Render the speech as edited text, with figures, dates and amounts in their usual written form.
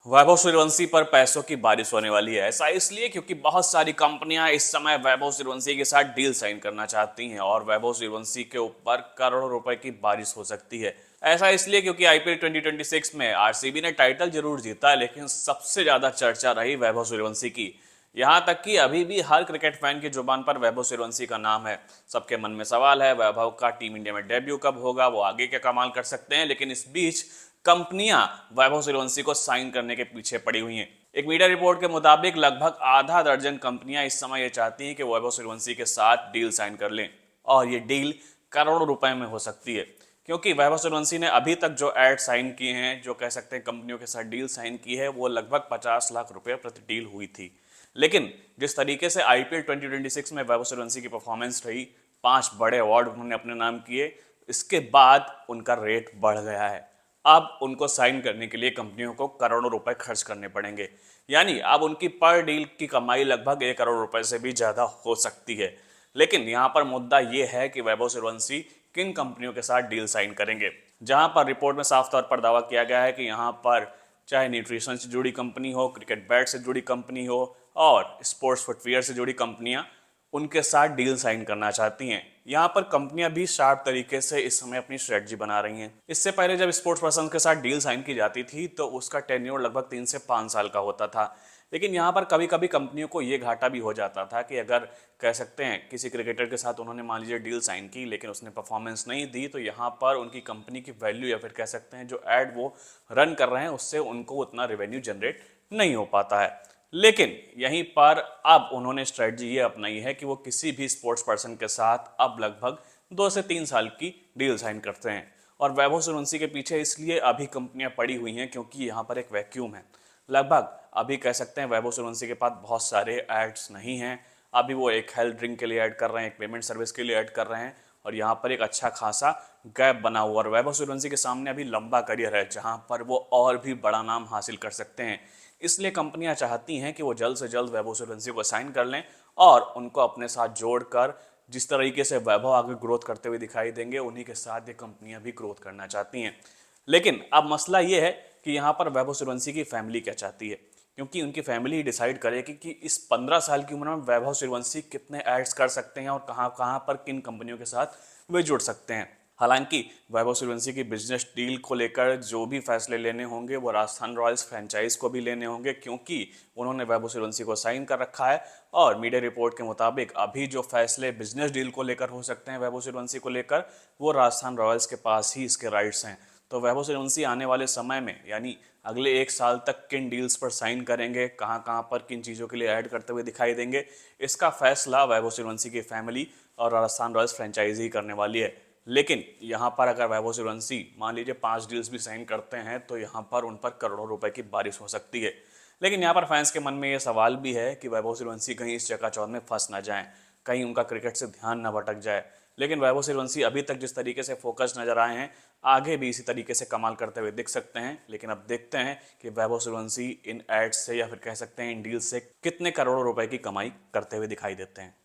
वैभव सूर्यवंशी पर पैसों की बारिश होने वाली है। ऐसा इसलिए क्योंकि बहुत सारी कंपनियां इस समय वैभव सूर्यवंशी के साथ डील साइन करना चाहती हैं और वैभव सूर्यवंशी के ऊपर करोड़ों रुपए की बारिश हो सकती है। ऐसा इसलिए क्योंकि आईपीएल 2026 में आरसीबी ने टाइटल जरूर जीता, लेकिन सबसे ज्यादा चर्चा रही वैभव सूर्यवंशी की। यहां तक कि अभी भी हर क्रिकेट फैन की जुबान पर वैभव सूर्यवंशी का नाम है। सबके मन में सवाल है, वैभव का टीम इंडिया में डेब्यू कब होगा, वो आगे क्या कमाल कर सकते हैं। लेकिन इस बीच कंपनियां वैभव सूर्यवंशी को साइन करने के पीछे पड़ी हुई हैं। एक मीडिया रिपोर्ट के मुताबिक लगभग आधा दर्जन कंपनियां इस समय ये चाहती हैं कि वैभव सूर्यवंशी के साथ डील साइन कर लें, और ये डील करोड़ों रुपए में हो सकती है। क्योंकि वैभव सूर्यवंशी ने अभी तक जो एड साइन किए हैं, जो कह सकते हैं कंपनियों के साथ डील साइन की है, वो लगभग 50 लाख रुपए प्रति डील हुई थी। लेकिन जिस तरीके से आईपीएल 2026 में वैभव सूर्यवंशी की परफॉर्मेंस रही, 5 बड़े अवार्ड उन्होंने अपने नाम किए, इसके बाद उनका रेट बढ़ गया है। अब उनको साइन करने के लिए कंपनियों को करोड़ों रुपए खर्च करने पड़ेंगे। यानी अब उनकी पर डील की कमाई लगभग 1 करोड़ रुपए से भी ज्यादा हो सकती है। लेकिन यहाँ पर मुद्दा यह है कि वैभव सूर्यवंशी किन कंपनियों के साथ डील साइन करेंगे। जहां पर रिपोर्ट में साफ तौर पर दावा किया गया है कि यहाँ पर चाहे न्यूट्रिशन से जुड़ी कंपनी हो, क्रिकेट बैट से जुड़ी कंपनी हो और स्पोर्ट्स फुटवियर से जुड़ी कंपनियां उनके साथ डील साइन करना चाहती हैं। यहाँ पर कंपनियां भी शार्प तरीके से इस समय अपनी स्ट्रेटजी बना रही हैं। इससे पहले जब स्पोर्ट्स पर्सन के साथ डील साइन की जाती थी तो उसका टेन्योर लगभग 3 से 5 साल का होता था। लेकिन यहाँ पर कभी कभी कंपनियों को ये घाटा भी हो जाता था कि अगर कह सकते हैं किसी क्रिकेटर के साथ उन्होंने मान लीजिए डील साइन की, लेकिन उसने परफॉर्मेंस नहीं दी, तो यहाँ पर उनकी कंपनी की वैल्यू या फिर कह सकते हैं जो एड वो रन कर रहे हैं उससे उनको उतना रेवेन्यू जनरेट नहीं हो पाता है। लेकिन यहीं पर अब उन्होंने स्ट्रेटजी ये अपनाई है कि वो किसी भी स्पोर्ट्स पर्सन के साथ अब लगभग 2 से 3 साल की डील साइन करते हैं। और वैभव सूर्यवंशी के पीछे इसलिए अभी कंपनियां पड़ी हुई हैं क्योंकि यहाँ पर एक वैक्यूम है। लगभग अभी कह सकते हैं वैभव सूर्यवंशी के पास बहुत सारे एड्स नहीं हैं। अभी वो एक हेल्थ ड्रिंक के लिए ऐड कर रहे हैं, एक पेमेंट सर्विस के लिए ऐड कर रहे हैं, और यहाँ पर एक अच्छा खासा गैप बना हुआ। और वैभव सूर्यवंशी के सामने अभी लंबा करियर है जहाँ पर वो और भी बड़ा नाम हासिल कर सकते हैं। इसलिए कंपनियां चाहती हैं कि वो जल्द से जल्द वैभव सूर्यवंशी को साइन कर लें और उनको अपने साथ जोड़कर जिस तरीके से वैभव आगे ग्रोथ करते हुए दिखाई देंगे, उन्हीं के साथ ये कंपनियां भी ग्रोथ करना चाहती हैं। लेकिन अब मसला ये है कि यहाँ पर वैभव सूर्यवंशी की फैमिली क्या चाहती है, क्योंकि उनकी फैमिली ही डिसाइड करेगी कि इस 15 साल की उम्र में वैभव सूर्यवंशी कितने एड्स कर सकते हैं और कहाँ कहाँ पर किन कंपनियों के साथ वे जुड़ सकते हैं। हालांकि वैभव सूर्यवंशी की बिजनेस डील को लेकर जो भी फैसले लेने होंगे वो राजस्थान रॉयल्स फ्रेंचाइज को भी लेने होंगे, क्योंकि उन्होंने वैभव सूर्यवंशी को साइन कर रखा है। और मीडिया रिपोर्ट के मुताबिक अभी जो फैसले बिजनेस डील को लेकर हो सकते हैं वैभव सूर्यवंशी को लेकर, वो राजस्थान रॉयल्स के पास ही इसके राइट्स हैं। तो वैभव सूर्यवंशी आने वाले समय में यानी अगले 1 साल तक किन डील्स पर साइन करेंगे, कहाँ कहाँ पर किन चीज़ों के लिए ऐड करते हुए दिखाई देंगे, इसका फैसला वैभव सूर्यवंशी की फैमिली और राजस्थान रॉयल्स फ्रेंचाइजी ही करने वाली है। लेकिन यहाँ पर अगर वैभव सूर्यवंशी मान लीजिए 5 डील्स भी साइन करते हैं तो यहाँ पर उन पर करोड़ों रुपए की बारिश हो सकती है। लेकिन यहाँ पर फैंस के मन में ये सवाल भी है कि वैभव सूर्यवंशी कहीं इस चकाचौंध में फंस ना जाएं, कहीं उनका क्रिकेट से ध्यान न भटक जाए। लेकिन वैभव सूर्यवंशी अभी तक जिस तरीके से फोकस नजर आए हैं, आगे भी इसी तरीके से कमाल करते हुए दिख सकते हैं। लेकिन अब देखते हैं कि वैभव सूर्यवंशी इन एड्स से या फिर कह सकते हैं इन डील से कितने करोड़ों रुपए की कमाई करते हुए दिखाई देते हैं।